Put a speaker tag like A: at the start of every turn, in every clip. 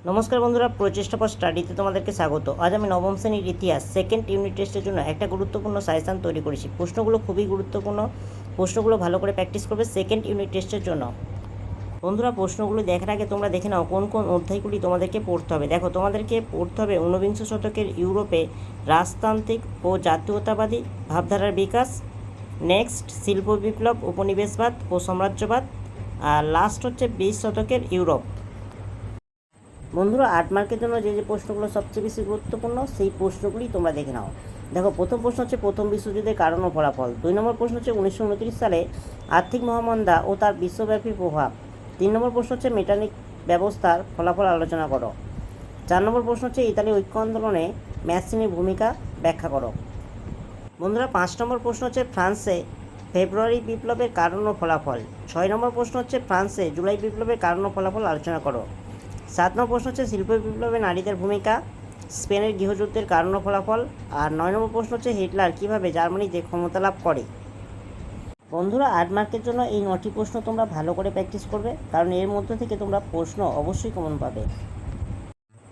A: নমস্কার বন্ধুরা, প্রচেষ্টা ফর স্টাডিতে তোমাদেরকে স্বাগত। আজ আমি নবম শ্রেণীর ইতিহাস সেকেন্ড ইউনিট টেস্টের জন্য একটা গুরুত্বপূর্ণ সাজেশান তৈরি করেছি। প্রশ্নগুলো খুবই গুরুত্বপূর্ণ, প্রশ্নগুলো ভালো করে প্র্যাকটিস করবে সেকেন্ড ইউনিট টেস্টের জন্য। বন্ধুরা, প্রশ্নগুলো দেখার আগে তোমরা দেখে নাও কোন কোন অধ্যায়গুলি তোমাদেরকে পড়তে হবে। দেখো, তোমাদেরকে পড়তে হবে ঊনবিংশ শতকের ইউরোপে রাজতান্ত্রিক ও জাতীয়তাবাদী ভাবধারার বিকাশ, নেক্সট শিল্প বিপ্লব, উপনিবেশবাদ ও সাম্রাজ্যবাদ, আর লাস্ট হচ্ছে 20 শতকের ইউরোপ। বন্ধুরা, 8 মার্কের জন্য যে যে প্রশ্নগুলো সবচেয়ে বেশি গুরুত্বপূর্ণ সেই প্রশ্নগুলি তোমরা দেখে নাও। দেখো, প্রথম প্রশ্ন হচ্ছে প্রথম বিশ্বযুদ্ধের কারণ ও ফলাফল। 2 নম্বর প্রশ্ন হচ্ছে 1929 সালে আর্থিক মহামন্দা ও তার বিশ্বব্যাপী প্রভাব। 3 নম্বর প্রশ্ন হচ্ছে মেটানিক ব্যবস্থার ফলাফল আলোচনা করো। 4 নম্বর প্রশ্ন হচ্ছে ইতালি ঐক্য আন্দোলনে ম্যাসিনির ভূমিকা ব্যাখ্যা করো। বন্ধুরা, 5 নম্বর প্রশ্ন হচ্ছে ফ্রান্সে ফেব্রুয়ারি বিপ্লবের কারণ ও ফলাফল। 6 নম্বর প্রশ্ন হচ্ছে ফ্রান্সে জুলাই বিপ্লবের কারণ ও ফলাফল আলোচনা করো। 7 নম্বর প্রশ্ন হচ্ছে শিল্প বিপ্লবে নারীদের ভূমিকা, স্পেনের গৃহযুদ্ধের কারণ ও ফলাফল। আর 9 নম্বর প্রশ্ন হচ্ছে হিটলার কীভাবে জার্মানিতে ক্ষমতা লাভ করে। বন্ধুরা, 8 মার্কের জন্য এই 9টি প্রশ্ন তোমরা ভালো করে প্র্যাকটিস করবে, কারণ এর মধ্যে থেকে তোমরা প্রশ্ন অবশ্যই কমন পাবে।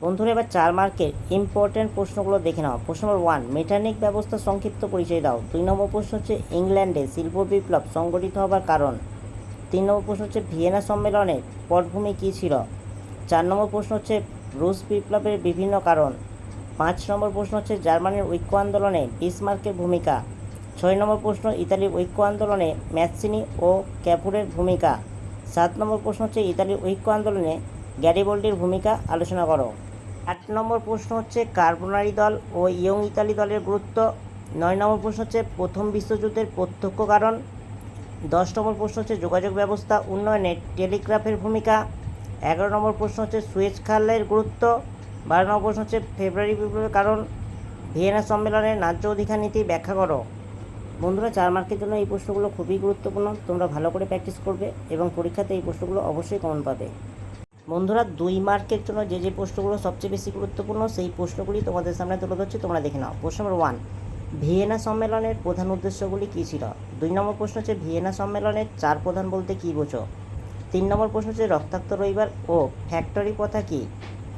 A: বন্ধুরা, এবার 4 মার্কের ইম্পর্টেন্ট প্রশ্নগুলো দেখে নাও। প্রশ্ন নম্বর 1, মেটানিক ব্যবস্থার সংক্ষিপ্ত পরিচয় দাও। 2 নম্বর প্রশ্ন হচ্ছে ইংল্যান্ডে শিল্প বিপ্লব সংগঠিত হবার কারণ। 3 নম্বর প্রশ্ন হচ্ছে ভিয়েনা সম্মেলনের পটভূমি কী ছিল। 4 নম্বর প্রশ্ন হচ্ছে রুশ বিপ্লবের বিভিন্ন কারণ। 5 নম্বর প্রশ্ন হচ্ছে জার্মানির ঐক্য আন্দোলনে বিসমার্কের ভূমিকা। 6 নম্বর প্রশ্ন ইতালির ঐক্য আন্দোলনে ম্যাসিনি ও ক্যাপুরের ভূমিকা। 7 নম্বর প্রশ্ন হচ্ছে ইতালির ঐক্য আন্দোলনে গ্যারিবল্ডির ভূমিকা আলোচনা করো। 8 নম্বর প্রশ্ন হচ্ছে কার্বোনারি দল ও ইয়ং ইতালি দলের গুরুত্ব। 9 নম্বর প্রশ্ন হচ্ছে প্রথম বিশ্বযুদ্ধের প্রত্যক্ষ কারণ। 10 নম্বর প্রশ্ন হচ্ছে যোগাযোগ ব্যবস্থা উন্নয়নে টেলিগ্রাফের ভূমিকা। 11 নম্বর প্রশ্ন হচ্ছে সুয়েজ খালের গুরুত্ব। 12 নম্বর প্রশ্ন হচ্ছে ফেব্রুয়ারি বিপ্লবের কারণ। ভিয়েনা সম্মেলনের ন্যায্য অধিকার নীতি ব্যাখ্যা করো। বন্ধুরা, 4 মার্কের জন্য এই প্রশ্নগুলো খুবই গুরুত্বপূর্ণ, তোমরা ভালো করে প্র্যাকটিস করবে এবং পরীক্ষাতে এই প্রশ্নগুলো অবশ্যই কমন পাবে। বন্ধুরা, 2 মার্কের জন্য যে যে প্রশ্নগুলো সবচেয়ে বেশি গুরুত্বপূর্ণ সেই প্রশ্নগুলি তোমাদের সামনে তুলে ধরছি, তোমরা দেখে নাও। প্রশ্ন নম্বর 1, ভিয়েনা সম্মেলনের প্রধান উদ্দেশ্যগুলি কী ছিল। 2 নম্বর প্রশ্ন হচ্ছে ভিয়েনা সম্মেলনের 4 প্রধান বলতে কী বোঝো। 3 নম্বর প্রশ্ন হচ্ছে রক্তাক্ত রবিবার ও ফ্যাক্টরি প্রথা কী।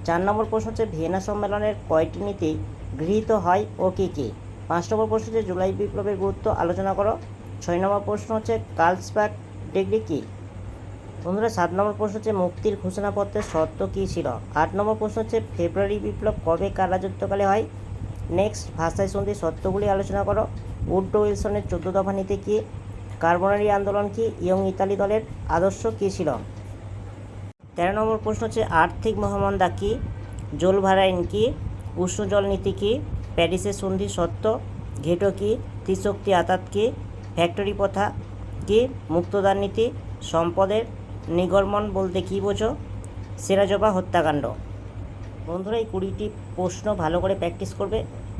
A: 4 নম্বর প্রশ্ন হচ্ছে ভিয়েনা সম্মেলনের কয়টি নীতি গৃহীত হয় ও কী কী। 5 নম্বর প্রশ্ন হচ্ছে জুলাই বিপ্লবের গুরুত্ব আলোচনা করো। 6 নম্বর প্রশ্ন হচ্ছে কার্লসবার্গ ডিগ্রি কী। বন্ধুরা, 7 নম্বর প্রশ্ন হচ্ছে মুক্তির ঘোষণাপত্রের শর্ত কী ছিল। 8 নম্বর প্রশ্ন হচ্ছে ফেব্রুয়ারি বিপ্লব কবে কার রাজত্বকালে হয়। নেক্সট, ভাষায় সন্ধির শর্তগুলি আলোচনা করো। উড্রো উইলসনের 14 দফা নীতি কী। কার্বোনারি আন্দোলন কী। ইয়ং ইতালি দলের আদর্শ কী ছিল। 13 নম্বর প্রশ্ন হচ্ছে আর্থিক মহামন্দা কী। জোলভারাইন কী। উষ্ণ জল নীতি কী। প্যারিসের সন্ধির শর্ত। ঘেটো কী। ত্রিশক্তি আতাত কী। ফ্যাক্টরি প্রথা কী। মুক্তদার নীতি। সম্পদের নিগর্মন বলতে কী বোঝো। সিরাজোভা হত্যাকাণ্ড। বন্ধুরা, এই 20টি প্রশ্ন ভালো করে প্র্যাকটিস করবে,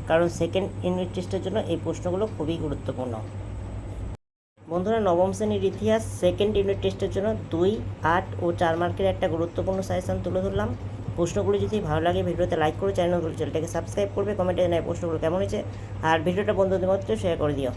A: কারণ সেকেন্ড ইউনিট টেস্টের জন্য এই প্রশ্নগুলো খুবই গুরুত্বপূর্ণ। বন্ধুরা, নবম শ্রেণীর ইতিহাস সেকেন্ড ইউনিট টেস্টের জন্য 2, 8 ও 4 মার্কের একটা গুরুত্বপূর্ণ সাজেশন তুলে ধরলাম। প্রশ্নগুলো যদি ভালো লাগে ভিডিওতে লাইক করে চ্যানেলটাকে সাবস্ক্রাইব করবে, কমেন্টে জানায় প্রশ্নগুলো কেমন হয়েছে, আর ভিডিওটা বন্ধুদের মধ্যে শেয়ার করে দিও।